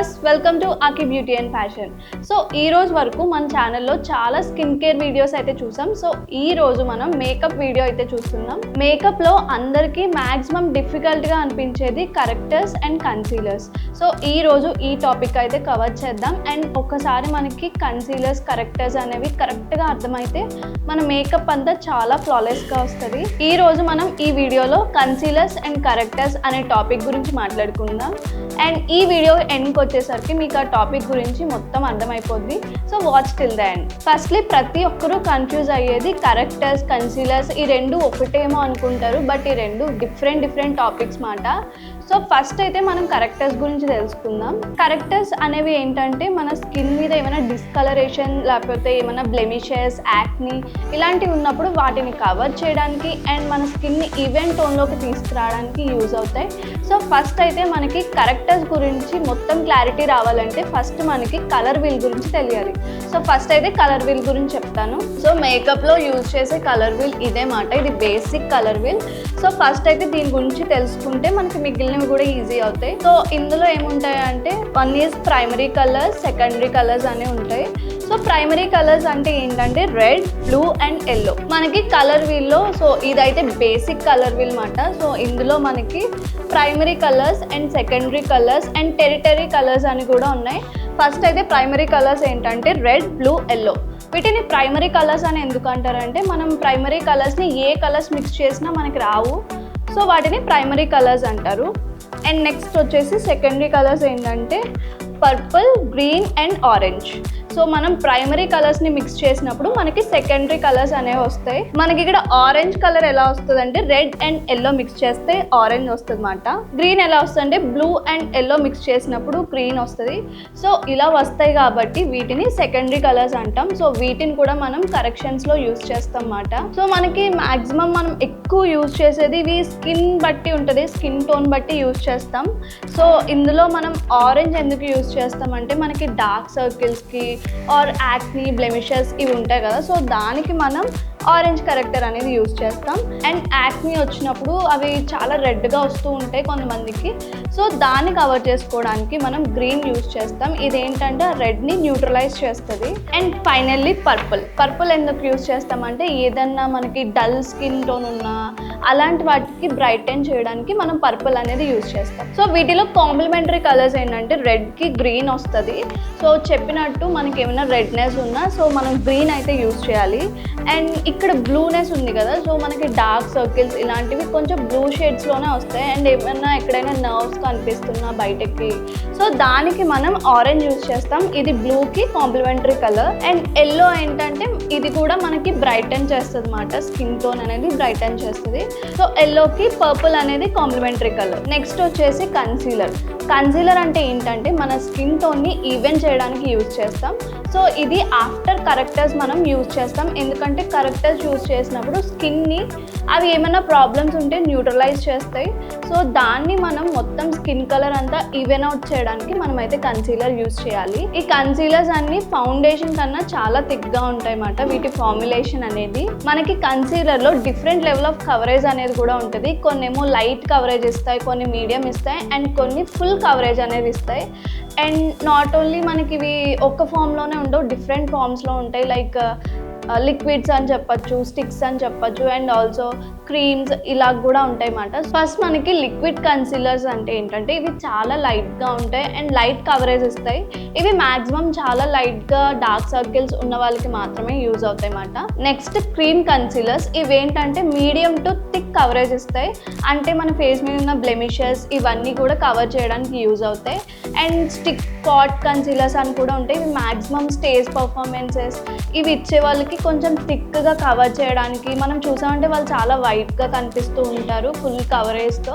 Viewers, welcome to ఆకి beauty and fashion. So ఈ రోజు వరకు మన ఛానల్లో చాలా స్కిన్ కేర్ వీడియోస్ అయితే చూసాం. సో ఈ రోజు మనం మేకప్ వీడియో అయితే చూస్తున్నాం. మేకప్లో అందరికీ మ్యాక్సిమం డిఫికల్ట్గా అనిపించేది కరెక్టర్స్ అండ్ కన్సీలర్స్. సో ఈ రోజు ఈ టాపిక్ అయితే కవర్ చేద్దాం. అండ్ ఒక్కసారి మనకి కన్సీలర్స్ కరెక్టర్స్ అనేవి కరెక్ట్గా అర్థమైతే మన మేకప్ అంతా చాలా ఫ్లాలెస్గా వస్తుంది. ఈ రోజు మనం ఈ వీడియోలో కన్సీలర్స్ అండ్ కరెక్టర్స్ అనే టాపిక్ గురించి మాట్లాడుకుందాం. అండ్ ఈ వీడియో ఎండ్కి వచ్చేసరికి మీకు ఆ టాపిక్ గురించి మొత్తం అర్థమైపోద్ది. So watch till the end. Firstly ప్రతి ఒక్కరూ కన్ఫ్యూజ్ అయ్యేది కరెక్టర్స్ కన్సీలర్స్ ఈ రెండు ఒకటేమో అనుకుంటారు, బట్ ఈ రెండు డిఫరెంట్ టాపిక్స్ మాట. సో ఫస్ట్ అయితే మనం కరెక్టర్స్ గురించి తెలుసుకుందాం. కరెక్టర్స్ అనేవి ఏంటంటే మన స్కిన్ మీద ఏమైనా డిస్కలరేషన్ లేకపోతే ఏమైనా బ్లెమిషెస్, యాక్ని ఇలాంటివి ఉన్నప్పుడు వాటిని కవర్ చేయడానికి అండ్ మన స్కిన్ని ఈవెన్ టోన్లోకి తీసుకురావడానికి యూజ్ అవుతాయి. సో ఫస్ట్ అయితే మనకి కరెక్టర్స్ గురించి మొత్తం క్లారిటీ రావాలంటే ఫస్ట్ మనకి కలర్ వీల్ గురించి తెలియాలి. సో ఫస్ట్ అయితే కలర్ వీల్ గురించి చెప్తాను. సో మేకప్లో యూజ్ చేసే కలర్ వీల్ ఇదే మాట, ఇది basic colour wheel. So first అయితే దీని గురించి తెలుసుకుంటే మనకి మిగిలినవి కూడా ఈజీ అవుతాయి. సో ఇందులో ఏముంటాయి అంటే one is primary colours, secondary colours అనేవి ఉంటాయి. సో ప్రైమరీ కలర్స్ అంటే ఏంటంటే రెడ్, బ్లూ అండ్ ఎల్లో. మనకి కలర్ వీల్లో సో ఇదైతే బేసిక్ కలర్ వీల్ మాట. సో ఇందులో మనకి primary colours and secondary colours and territory colours అని కూడా ఉన్నాయి. ఫస్ట్ అయితే ప్రైమరీ కలర్స్ ఏంటంటే రెడ్, బ్లూ, ఎల్లో. వీటిని ప్రైమరీ కలర్స్ అని ఎందుకు అంటారంటే మనం ప్రైమరీ కలర్స్ని ఏ కలర్స్ మిక్స్ చేసినా మనకి రావు. సో వాటిని ప్రైమరీ కలర్స్ అంటారు. అండ్ నెక్స్ట్ వచ్చేసి సెకండరీ కలర్స్ ఏంటంటే purple, green and orange. So మనం ప్రైమరీ కలర్స్ని మిక్స్ చేసినప్పుడు మనకి సెకండరీ కలర్స్ అనేవి వస్తాయి. మనకి ఇక్కడ ఆరెంజ్ కలర్ ఎలా వస్తుంది అంటే రెడ్ అండ్ ఎల్లో మిక్స్ చేస్తే ఆరెంజ్ వస్తుంది అన్నమాట. గ్రీన్ ఎలా వస్తుంది అంటే బ్లూ అండ్ ఎల్లో మిక్స్ చేసినప్పుడు గ్రీన్ వస్తుంది. సో ఇలా వస్తాయి కాబట్టి వీటిని సెకండరీ కలర్స్ అంటాం. సో వీటిని కూడా మనం కరెక్షన్స్లో యూజ్ చేస్తాం అన్నమాట. సో మనకి మ్యాక్సిమం మనం ఎక్కువ యూజ్ చేసేది ఇవి స్కిన్ బట్టి ఉంటుంది, స్కిన్ టోన్ బట్టి యూజ్ చేస్తాం. సో ఇందులో మనం ఆరెంజ్ ఎందుకు యూజ్ చేస్తామంటే మనకి డార్క్ సర్కిల్స్కి ఆర్ యాక్ని, బ్లెమిషెస్ ఇవి ఉంటాయి కదా, సో దానికి మనం ఆరెంజ్ కరెక్టర్ అనేది యూజ్ చేస్తాం. అండ్ యాక్ని వచ్చినప్పుడు అవి చాలా రెడ్గా వస్తూ ఉంటాయి కొంతమందికి. సో దాన్ని కవర్ చేసుకోవడానికి మనం గ్రీన్ యూజ్ చేస్తాం. ఇదేంటంటే ఆ రెడ్ని న్యూట్రలైజ్ చేస్తుంది. అండ్ ఫైనల్లీ పర్పుల్ ఎందుకు యూజ్ చేస్తామంటే ఏదన్నా మనకి డల్ స్కిన్ టోన్ ఉన్నా అలాంటి వాటికి బ్రైటన్ చేయడానికి మనం పర్పుల్ అనేది యూజ్ చేస్తాం. సో వీటిలో కాంప్లిమెంటరీ కలర్స్ ఏంటంటే రెడ్కి గ్రీన్ వస్తుంది. సో చెప్పినట్టు మనకి ఏమైనా రెడ్నెస్ ఉన్నా సో మనం గ్రీన్ అయితే యూజ్ చేయాలి. అండ్ ఇక్కడ బ్లూనెస్ ఉంది కదా, సో మనకి డార్క్ సర్కిల్స్ ఇలాంటివి కొంచెం బ్లూ షేడ్స్లోనే వస్తాయి. అండ్ ఏమైనా ఎక్కడైనా నర్వ్స్ కనిపిస్తున్నా బయటకి సో దానికి మనం ఆరెంజ్ యూజ్ చేస్తాం. ఇది బ్లూకి కాంప్లిమెంటరీ కలర్. అండ్ ఎల్లో ఏంటంటే ఇది కూడా మనకి బ్రైటన్ చేస్తుంది అన్నమాట, స్కిన్ టోన్ అనేది బ్రైటన్ చేస్తుంది. సో ఎల్లోకి పర్పుల్ అనేది కాంప్లిమెంటరీ కలర్. నెక్స్ట్ వచ్చేసి కన్సీలర్ అంటే ఏంటంటే మన స్కిన్ టోన్ని ఈవెన్ చేయడానికి యూజ్ చేస్తాం. సో ఇది ఆఫ్టర్ కరెక్టర్స్ మనం యూజ్ చేస్తాం. ఎందుకంటే కరెక్టర్స్ యూజ్ చేసినప్పుడు స్కిన్ని అవి ఏమైనా ప్రాబ్లమ్స్ ఉంటే న్యూట్రలైజ్ చేస్తాయి. సో దాన్ని మనం మొత్తం స్కిన్ కలర్ అంతా ఈవెన్ అవుట్ చేయడానికి మనమైతే కన్సీలర్ యూజ్ చేయాలి. ఈ కన్సీలర్స్ అన్ని ఫౌండేషన్ కన్నా చాలా థిక్గా ఉంటాయి అన్నమాట. వీటి ఫార్ములేషన్ అనేది మనకి కన్సీలర్లో డిఫరెంట్ లెవెల్ ఆఫ్ కవరేజ్ అనేది కూడా ఉంటుంది. కొన్ని ఏమో లైట్ కవరేజ్ ఇస్తాయి, కొన్ని మీడియం ఇస్తాయి అండ్ కొన్ని ఫుల్ కవరేజ్ అనేది ఇస్తాయి. అండ్ నాట్ ఓన్లీ మనకి ఇవి ఒక్క ఫామ్లోనే ఉండవు, డిఫరెంట్ ఫామ్స్లో ఉంటాయి. లైక్ లిక్విడ్స్ అని చెప్పచ్చు, స్టిక్స్ అని చెప్పచ్చు అండ్ ఆల్సో క్రీమ్స్ ఇలా కూడా ఉంటాయి అన్నమాట. ఫస్ట్ మనకి లిక్విడ్ కన్సీలర్స్ అంటే ఏంటంటే ఇవి చాలా లైట్గా ఉంటాయి అండ్ లైట్ కవరేజ్ ఇస్తాయి. ఇవి మ్యాక్సిమం చాలా లైట్గా డార్క్ సర్కిల్స్ ఉన్న వాళ్ళకి మాత్రమే యూజ్ అవుతాయి అన్నమాట. నెక్స్ట్ క్రీమ్ కన్సీలర్స్, ఇవేంటంటే మీడియం టు థిక్ కవరేజ్ ఇస్తాయి. అంటే మన ఫేస్ మీద ఉన్న బ్లెమిషెస్ ఇవన్నీ కూడా కవర్ చేయడానికి యూజ్ అవుతాయి. అండ్ స్టిక్ పాట్ కన్సీలర్స్ అని కూడా ఉంటాయి. ఇవి మ్యాక్సిమం స్టేజ్ పర్ఫార్మెన్సెస్ ఇవి ఇచ్చే వాళ్ళకి కొంచెం థిక్గా కవర్ చేయడానికి, మనం చూసామంటే వాళ్ళు చాలా వైట్గా కనిపిస్తూ ఉంటారు ఫుల్ కవరేజ్తో.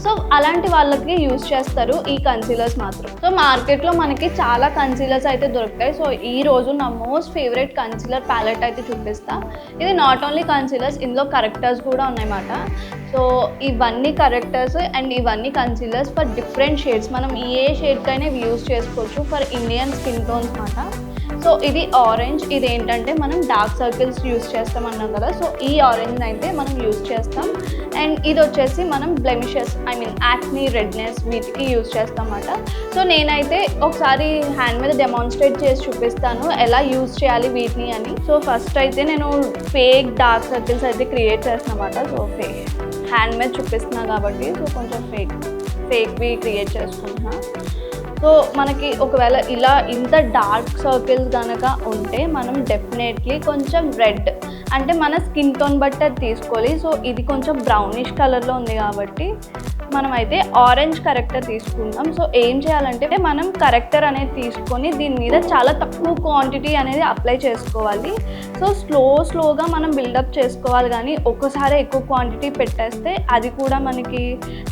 సో అలాంటి వాళ్ళకి యూజ్ చేస్తారు ఈ కన్సీలర్స్ మాత్రం. సో మార్కెట్లో మనకి చాలా కన్సీలర్స్ అయితే దొరుకుతాయి. సో ఈ రోజు నా మోస్ట్ ఫేవరెట్ కన్సీలర్ ప్యాలెట్ అయితే చూపిస్తా. ఇది నాట్ ఓన్లీ కన్సీలర్స్, ఇందులో కరెక్టర్స్ కూడా ఉన్నాయన్నమాట. సో ఇవన్నీ కరెక్టర్స్ అండ్ ఇవన్నీ కన్సీలర్స్ ఫర్ డిఫరెంట్ షేడ్స్. మనం ఏ షేడ్కైనా యూజ్ చేసుకోవచ్చు ఫర్ ఇండియన్ స్కిన్ టోన్స్ అన్నమాట. సో ఇది ఆరెంజ్, ఇది ఏంటంటే మనం డార్క్ సర్కిల్స్ యూజ్ చేస్తాం అన్నాం కదా, సో ఈ ఆరెంజ్ అయితే మనం యూజ్ చేస్తాం. అండ్ ఇది వచ్చేసి మనం బ్లెమిషెస్ యాక్నీ, రెడ్నెస్ వీటికి యూజ్ చేస్తామన్నమాట. సో నేనైతే ఒకసారి హ్యాండ్ మీద డెమాన్స్ట్రేట్ చేసి చూపిస్తాను ఎలా యూజ్ చేయాలి వీటిని అని. సో ఫస్ట్ అయితే నేను ఫేక్ డార్క్ సర్కిల్స్ అయితే క్రియేట్ చేస్తానమాట. సో హ్యాండ్ మీద చూపిస్తున్నా కాబట్టి సో కొంచెం ఫేక్వి క్రియేట్ చేసుకుంటున్నా. సో మనకి ఒకవేళ ఇలా ఇంత డార్క్ సర్కిల్స్ కనుక ఉంటే మనం డెఫినెట్లీ కొంచెం రెడ్ అంటే మన స్కిన్ టోన్ బట్టి అది తీసుకోవాలి. సో ఇది కొంచెం బ్రౌనిష్ కలర్లో ఉంది కాబట్టి మనమైతే ఆరెంజ్ కరెక్టర్ తీసుకుందాం. సో ఏం చేయాలంటే మనం కరెక్టర్ అనేది తీసుకొని దీని మీద చాలా తక్కువ క్వాంటిటీ అనేది అప్లై చేసుకోవాలి. సో స్లోగా మనం బిల్డప్ చేసుకోవాలి, కానీ ఒక్కసారి ఎక్కువ క్వాంటిటీ పెట్టేస్తే అది కూడా మనకి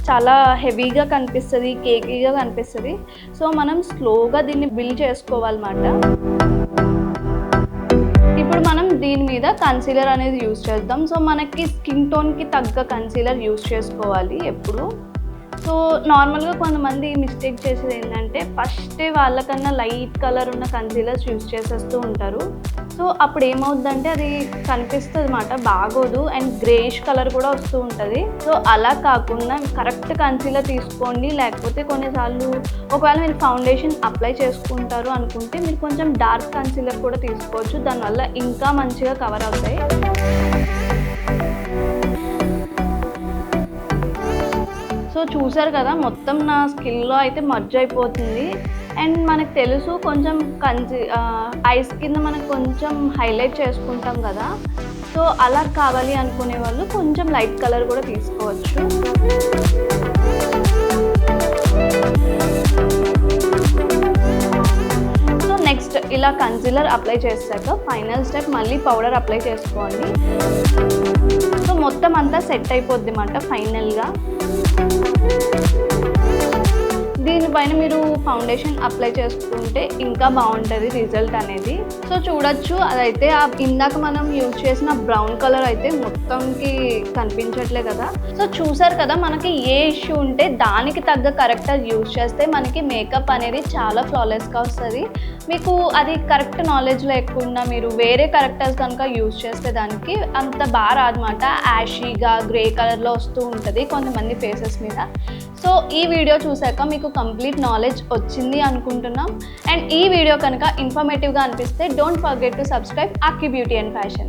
చాలా హెవీగా కనిపిస్తుంది, కేకీగా కనిపిస్తుంది. సో మనం స్లోగా దీన్ని బిల్డ్ చేసుకోవాలన్నమాట. ఇప్పుడు మనం దీని మీద కన్సీలర్ అనేది యూజ్ చేద్దాం. సో మనకి స్కిన్ టోన్కి తగ్గ కన్సీలర్ యూజ్ చేసుకోవాలి ఎప్పుడు. సో నార్మల్గా కొంతమంది మిస్టేక్ చేసేది ఏంటంటే ఫస్ట్ వాళ్ళకన్నా లైట్ కలర్ ఉన్న కన్సీలర్స్ యూజ్ చేసేస్తూ ఉంటారు. సో అప్పుడు ఏమవుతుందంటే అది కనిపిస్తుంది అన్నమాట, బాగోదు, అండ్ గ్రేష్ కలర్ కూడా వస్తూ ఉంటుంది. సో అలా కాకుండా కరెక్ట్ కన్సీలర్ తీసుకోండి. లేకపోతే కొన్నిసార్లు ఒకవేళ మీరు ఫౌండేషన్ అప్లై చేసుకుంటారు అనుకుంటే మీరు కొంచెం డార్క్ కన్సీలర్ కూడా తీసుకోవచ్చు, దానివల్ల ఇంకా మంచిగా కవర్ అవుతాయి. సో చూసారు కదా, మొత్తం నా స్కిన్లో అయితే మర్జ్ అయిపోతుంది. అండ్ మనకు తెలుసు కొంచెం ఐస్ కింద మనకు కొంచెం హైలైట్ చేసుకుంటాం కదా, సో అలా కావాలి అనుకునే వాళ్ళు కొంచెం లైట్ కలర్ కూడా తీసుకోవచ్చు. సో నెక్స్ట్ ఇలా కన్సీలర్ అప్లై చేశాక ఫైనల్ స్టెప్ మళ్ళీ పౌడర్ అప్లై చేసుకోండి. సో మొత్తం అంతా సెట్ అయిపోద్ది అన్నమాట ఫైనల్గా. దీనిపైన మీరు ఫౌండేషన్ అప్లై చేసుకుంటే ఇంకా బాగుంటుంది రిజల్ట్ అనేది. సో చూడొచ్చు, అదైతే ఇందాక మనం యూజ్ చేసిన బ్రౌన్ కలర్ అయితే మొత్తంకి కనిపించట్లే కదా. సో చూసారు కదా, మనకి ఏ ఇష్యూ ఉంటే దానికి తగ్గ కరెక్టర్ యూజ్ చేస్తే మనకి మేకప్ అనేది చాలా ఫ్లాలెస్గా వస్తుంది. మీకు అది కరెక్ట్ నాలెడ్జ్ లేకుండా మీరు వేరే కరెక్టర్స్ కనుక యూజ్ చేస్తే దానికి అంత బాగా రాదన్నమాట. యాషీగా గ్రే కలర్లో వస్తూ ఉంటుంది కొంతమంది ఫేసెస్ మీద. సో ఈ వీడియో చూసాక మీకు కంప్లీట్ నాలెడ్జ్ వచ్చింది అనుకుంటున్నాం. అండ్ ఈ వీడియో కనుక ఇన్ఫర్మేటివ్గా అనిపిస్తే don't forget to subscribe Akki beauty and fashion.